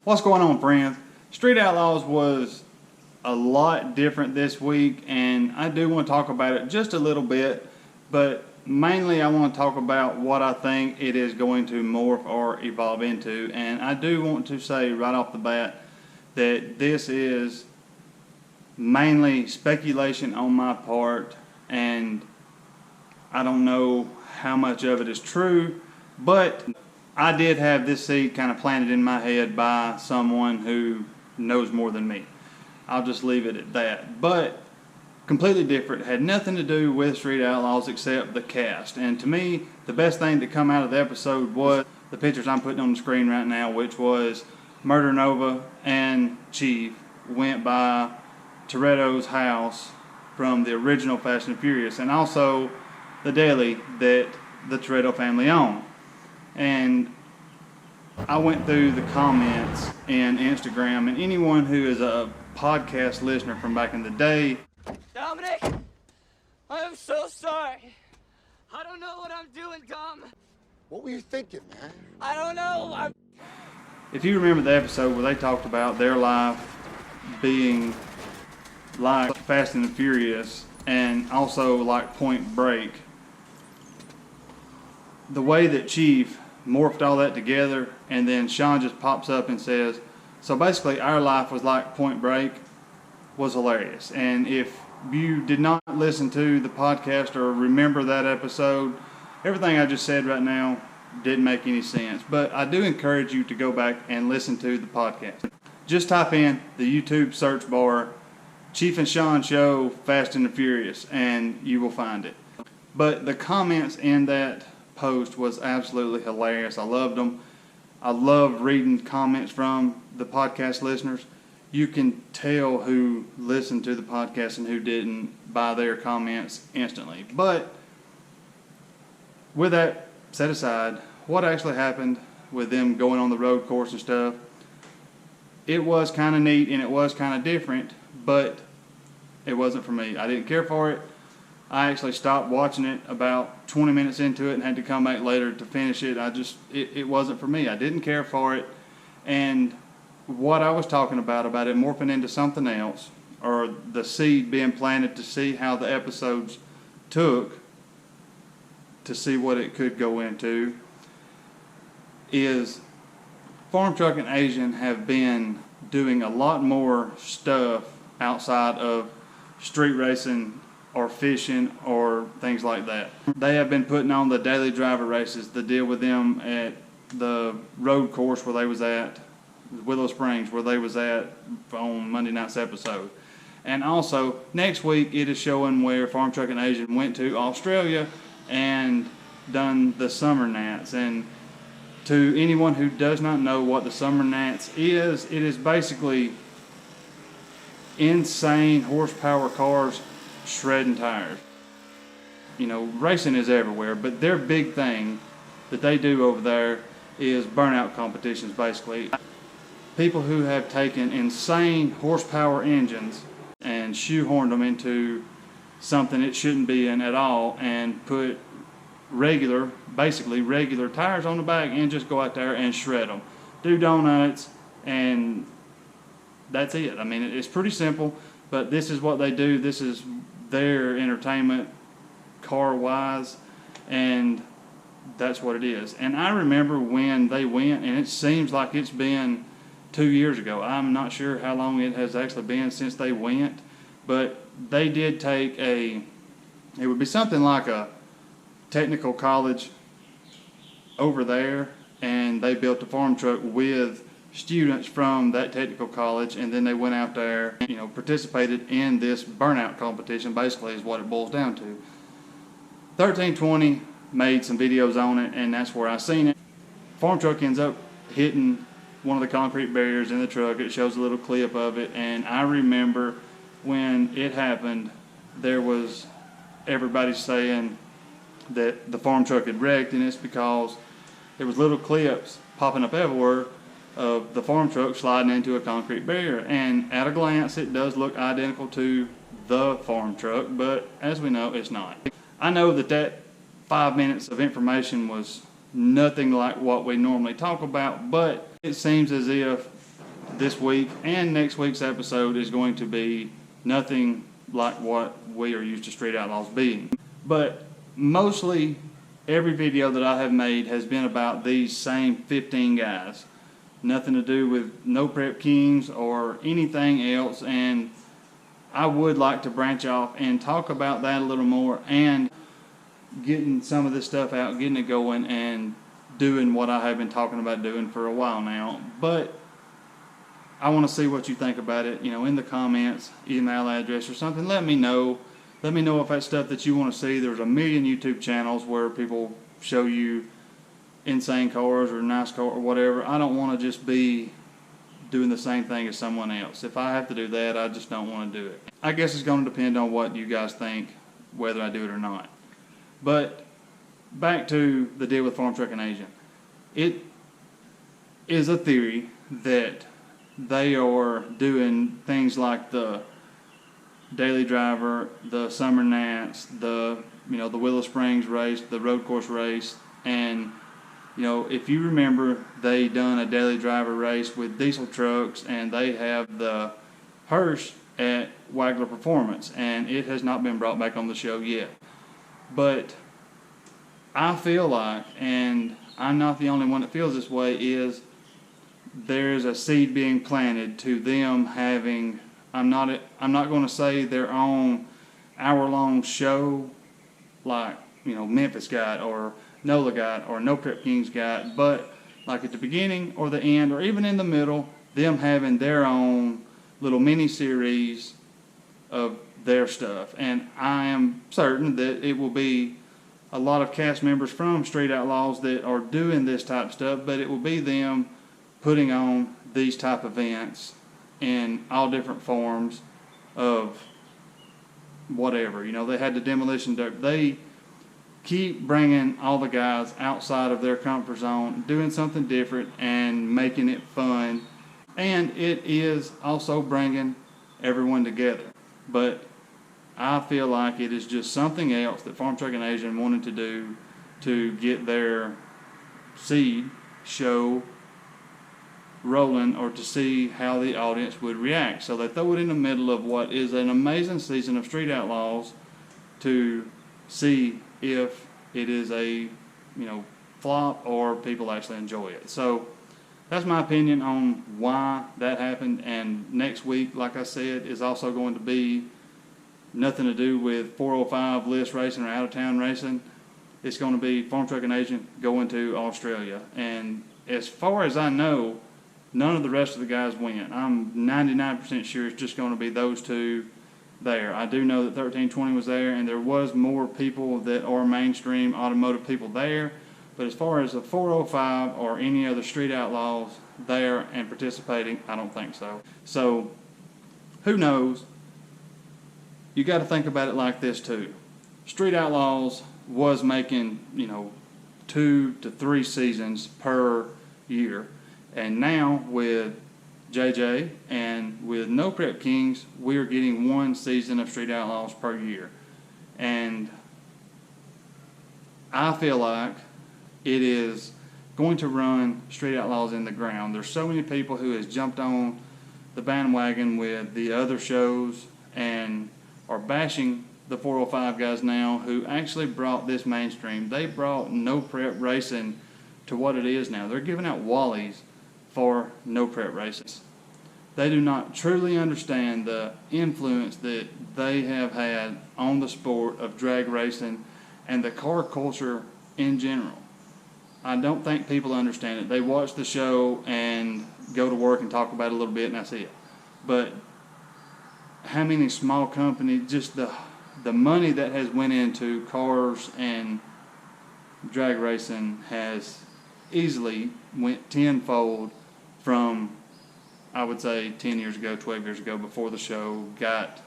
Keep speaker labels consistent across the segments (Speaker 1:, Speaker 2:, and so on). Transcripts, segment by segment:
Speaker 1: What's going on, friends? Street Outlaws was a lot different this week, and I do want to talk about it just a little bit, but mainly I want to talk about what I think it is going to morph or evolve into. And I do want to say right off the bat that this is mainly speculation on my part, and I don't know how much of it is true, but I did have this seed kind of planted in my head by someone who knows more than me. I'll just leave it at that. But completely different. Had nothing to do with Street Outlaws except the cast. And to me, the best thing to come out of the episode was the pictures I'm putting on the screen right now, which was Murder Nova and Chief went by Toretto's house from the original Fast and Furious, and also the deli that the Toretto family owned. And I went through the comments in Instagram, and anyone who is a podcast listener from back in the day.
Speaker 2: Dominic, I am so sorry. I don't know what I'm doing, Dom.
Speaker 3: What were you thinking, man?
Speaker 2: I don't know.
Speaker 1: If you remember the episode where they talked about their life being like Fast and the Furious and also like Point Break, the way that Chief morphed all that together, and then Sean just pops up and says, so basically our life was like Point Break, was hilarious. And if you did not listen to the podcast or remember that episode, everything I just said right now didn't make any sense. But I do encourage you to go back and listen to the podcast. Just type in the YouTube search bar, Chief and Sean Show Fast and the Furious, and you will find it. But the comments in that post was absolutely hilarious. I loved them. I love reading comments from the podcast listeners. You can tell who listened to the podcast and who didn't by their comments instantly. But with that set aside, what actually happened with them going on the road course and stuff, it was kind of neat and it was kind of different, but it wasn't for me. I didn't care for it. I actually stopped watching it about 20 minutes into it and had to come back later to finish it. It wasn't for me. I didn't care for it. And what I was talking about it morphing into something else, or the seed being planted to see how the episodes took, to see what it could go into, is FARMTRUCK AZN have been doing a lot more stuff outside of street racing or fishing or things like that. They have been putting on the daily driver races, the deal with them at the road course where they was at, Willow Springs, where they was at on Monday night's episode. And also, next week it is showing where FARMTRUCK AZN went to Australia and done the Summer Nats. And to anyone who does not know what the Summer Nats is, it is basically insane horsepower cars shredding tires. You know, racing is everywhere, but their big thing that they do over there is burnout competitions, basically. People who have taken insane horsepower engines and shoehorned them into something it shouldn't be in at all, and put basically regular tires on the back and just go out there and shred them. Do donuts, and that's it. I mean, it's pretty simple, but this is what they do. This is their entertainment car-wise, and that's what it is. And I remember when they went, and it seems like it's been 2 years ago. I'm not sure how long it has actually been since they went, but they did take it would be something like a technical college over there, and they built a farm truck with students from that technical college, and then they went out there, participated in this burnout competition, basically is what it boils down to. 1320 made some videos on it, and that's where I seen it. Farm truck ends up hitting one of the concrete barriers in the truck. It shows a little clip of it, and I remember when it happened, there was everybody saying that the farm truck had wrecked, and it's because there was little clips popping up everywhere of the farm truck sliding into a concrete barrier. And at a glance, it does look identical to the farm truck, but as we know, it's not. I know that 5 minutes of information was nothing like what we normally talk about, but it seems as if this week and next week's episode is going to be nothing like what we are used to Street Outlaws being. But mostly every video that I have made has been about these same 15 guys. Nothing to do with No Prep Kings or anything else, and I would like to branch off and talk about that a little more and getting some of this stuff out, getting it going, and doing what I have been talking about doing for a while now. But I want to see what you think about it, in the comments, email address or something. Let me know. Let me know if that's stuff that you want to see. There's a million YouTube channels where people show you insane cars or nice car or whatever. I don't want to just be doing the same thing as someone else. If I have to do that, I just don't want to do it. I guess it's going to depend on what you guys think, whether I do it or not. But back to the deal with FARMTRUCK AZN. It is a theory that they are doing things like the Daily Driver, the Summer Nats, the Willow Springs race, the road course race, and if you remember, they done a Daily Driver race with diesel trucks, and they have the hearse at Wagler Performance, and it has not been brought back on the show yet. But I feel like, and I'm not the only one that feels this way, is there's a seed being planted to them having, I'm not going to say their own hour-long show like Memphis got or NOLA got or No Prep Kings got, but like at the beginning or the end or even in the middle, them having their own little mini series of their stuff. And I am certain that it will be a lot of cast members from Street Outlaws that are doing this type of stuff, but it will be them putting on these type of events in all different forms of whatever. They had the demolition derby. They keep bringing all the guys outside of their comfort zone, doing something different and making it fun. And it is also bringing everyone together. But I feel like it is just something else that FARMTRUCK AZN wanted to do to get their seed show rolling, or to see how the audience would react. So they throw it in the middle of what is an amazing season of Street Outlaws to see if it is a flop or people actually enjoy it. So that's my opinion on why that happened. And next week, like I said, is also going to be nothing to do with 405 list racing or out of town racing. It's going to be FARMTRUCK AZN going to Australia. And as far as I know, none of the rest of the guys went. I'm 99% sure it's just going to be those two there. I do know that 1320 was there, and there was more people that are mainstream automotive people there. But as far as the 405 or any other Street Outlaws there and participating, I don't think so. So who knows? You got to think about it like this too. Street Outlaws was making 2 to 3 seasons per year, and now with JJ and with No Prep Kings, we are getting 1 season of Street Outlaws per year. And I feel like it is going to run Street Outlaws in the ground. There's so many people who has jumped on the bandwagon with the other shows and are bashing the 405 guys now, who actually brought this mainstream. They brought No Prep racing to what it is now. They're giving out Wallies for No Prep races. They do not truly understand the influence that they have had on the sport of drag racing and the car culture in general. I don't think people understand it. They watch the show and go to work and talk about it a little bit, and that's it. But how many small companies, just the money that has went into cars and drag racing has easily went tenfold from, I would say, 10 years ago, 12 years ago, before the show got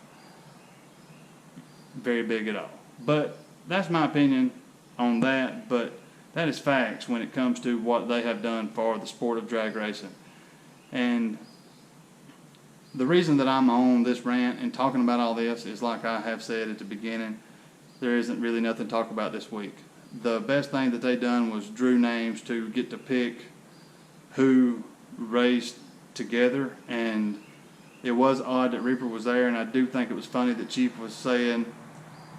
Speaker 1: very big at all. But that's my opinion on that, but that is facts when it comes to what they have done for the sport of drag racing. And the reason that I'm on this rant and talking about all this is, like I have said at the beginning, there isn't really nothing to talk about this week. The best thing that they done was drew names to get to pick who raced together, and it was odd that Reaper was there, and I do think it was funny that Chief was saying,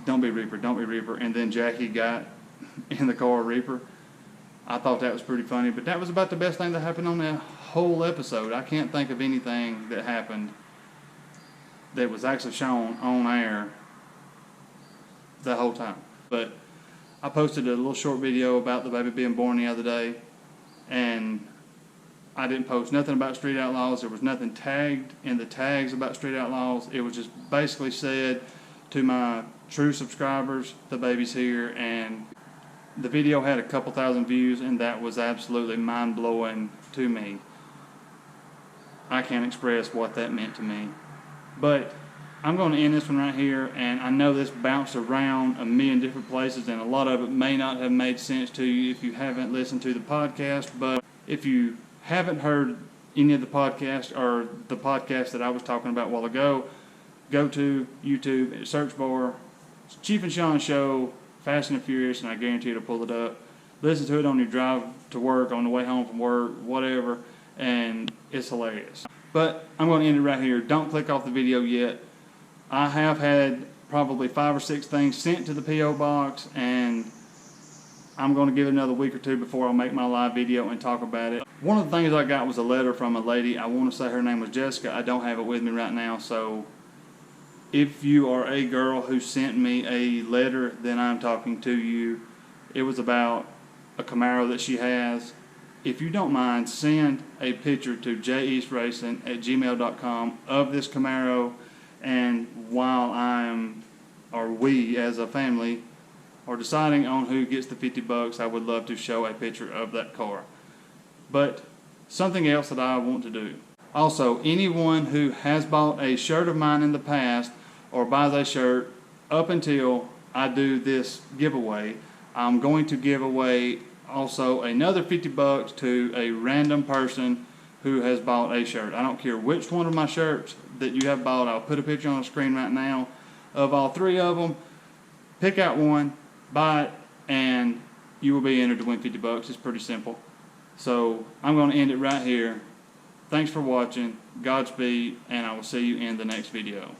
Speaker 1: "Don't be Reaper, don't be Reaper," and then Jackie got in the car with Reaper. I thought that was pretty funny, but that was about the best thing that happened on that whole episode. I can't think of anything that happened that was actually shown on air the whole time. But I posted a little short video about the baby being born the other day, and I didn't post nothing about Street Outlaws. There was nothing tagged in the tags about Street Outlaws. It was just basically said to my true subscribers, the baby's here, and the video had a couple thousand views, and that was absolutely mind-blowing to me. I can't express what that meant to me. But I'm going to end this one right here, and I know this bounced around a million different places, and a lot of it may not have made sense to you if you haven't listened to the podcast, but if you haven't heard any of the podcast or the podcast that I was talking about a while ago, go to YouTube, search bar, Chief and Sean Show, Fast and the Furious, and I guarantee it'll pull it up. Listen to it on your drive to work, on the way home from work, whatever, and it's hilarious. But I'm going to end it right here. Don't click off the video yet. I have had probably 5 or 6 things sent to the P.O. box, and I'm going to give it another week or two before I'll make my live video and talk about it. One of the things I got was a letter from a lady. I want to say her name was Jessica. I don't have it with me right now, so if you are a girl who sent me a letter, then I'm talking to you. It was about a Camaro that she has. If you don't mind, send a picture to jeastracing@gmail.com of this Camaro, and while we as a family are deciding on who gets the $50, I would love to show a picture of that car. But something else that I want to do. Also, anyone who has bought a shirt of mine in the past or buys a shirt up until I do this giveaway, I'm going to give away also another $50 to a random person who has bought a shirt. I don't care which one of my shirts that you have bought. I'll put a picture on the screen right now of all 3 of them. Pick out one, buy it, and you will be entered to win $50. It's pretty simple. So I'm going to end it right here. Thanks for watching. Godspeed, and I will see you in the next video.